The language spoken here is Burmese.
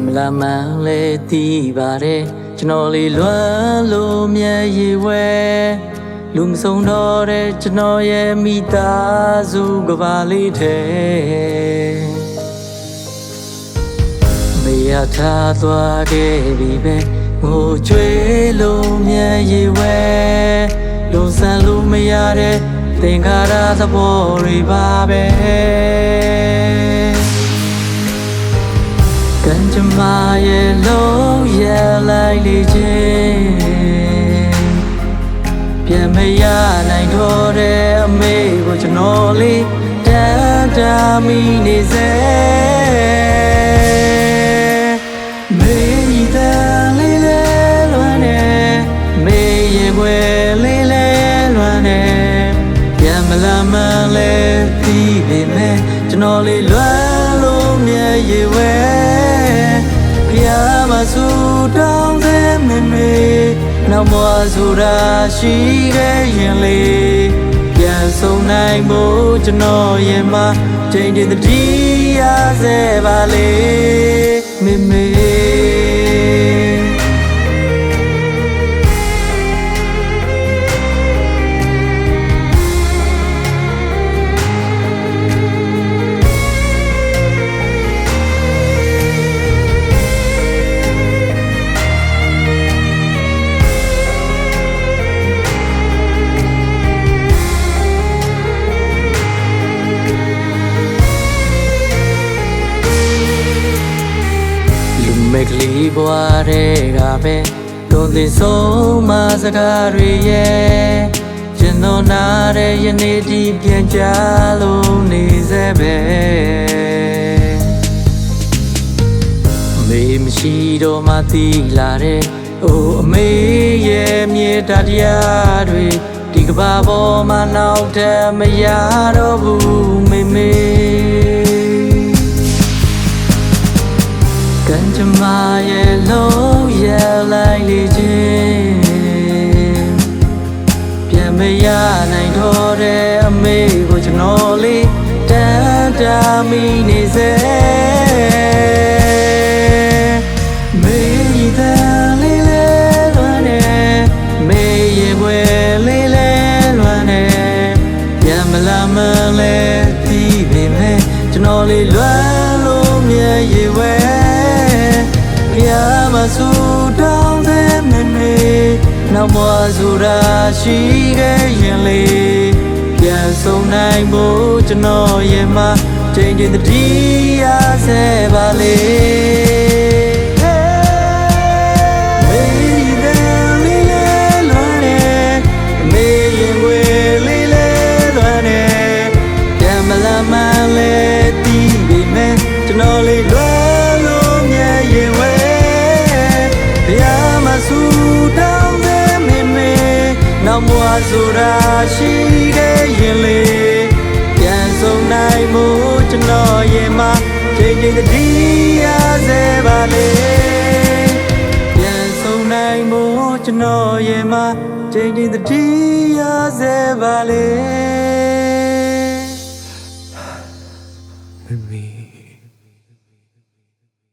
မလာမှန်းလေတီးပါတယ်ကျွန်တော်လေးလွမ်းလို့မျက်ရည်ဝဲလူမဆုံးတော့တဲ့ကျွန်တော်ရဲ့မိသားစုကဘာလေးထဲမေရထားသွားခဲ့ပြီပဲငိုကြွေးလို့မျက်ရည်ဝဲလုံဆန်လို့မရတဲ့သင်္ခါရသဘောတွေပါပဲကံကြမ္မာရဲ့လုံးရလိုက်လေခြင်းပြန်မရနိုင်တော့တဲ့အမေကိုကျွန်တော်လေးတန်တာမိနေစေမေရီတန်လေးလဲလွမ်းနေမေရဲ့ွယ်လေးလဲလွမ်းနေပြန်မလာမှန်းလဲသိပေမဲ့ကျွန်တော်လေးလွမ်းလို့မျက်ရည်ဝဲဖျားမဆူတောင်းတဲ့မေမေနောက်မှဆိုတာရှိခဲ့ရင်လေပြန်ဆုံးနိုင်ဖို့ကျွန်တော်ရဲ့မှာချိန်တည်းတည်းရစေပါလေမေမေမေကလေးဘွားတွေကပဲတွန်သိဆုံးမစကားတွေရဲ့ကျွန်တော်နာတဲ့ယနေ့ဒီပြန်ကြလို့နေစေပဲမေမရှိတော့မှသိလာတဲ့အိုအမေရဲ့မြေတာတရားတွေဒီကဘာပေါ်မှာနောက်ထပ်မရတော့ဘူးမေမေကံကြမ္မာရဲ့လုံးရလိုက်လေခြင်းပြန်မရနိုင်တော့တဲ့အမေကိုကျွန်တော်လေးတန်တာမိနေစေမေရီတန်လေးလဲလွမ်းနေမေရဲ့ွယ်လေးလဲလွမ်းနေပြန်မလာမှန်းလဲသိပေမဲ့ကျွန်တော်လေးလွမ်းလို့မျက်ရည်ဝဲဖျားမဆူတောင်းတဲ့မေမေနောက်မှဆိုတာရှိခဲ့ရင်လေပြန်ဆုံးနိုင်ဖို့ကျွန်တော်ရဲ့မှာချိန်တည်းတည်းရစေပါလေမေရီတန်လေးလဲလွမ်းနေမေရင်ွယ်လေးလဲလွမ်းနေပြန်မလာမှန်းလဲတီးပေမဲ့ကျွန်တော်လေးလွမ်းလို့မျက်ရည်ဝဲဆူတောင်းတဲ့မေမေနောက်မှဆိုတာရှိခဲ့ရင်လေပြန်ဆုံးနိုင်မှုကျွန်တော်ရဲ့မှာချိန်ချိန်တည်းရ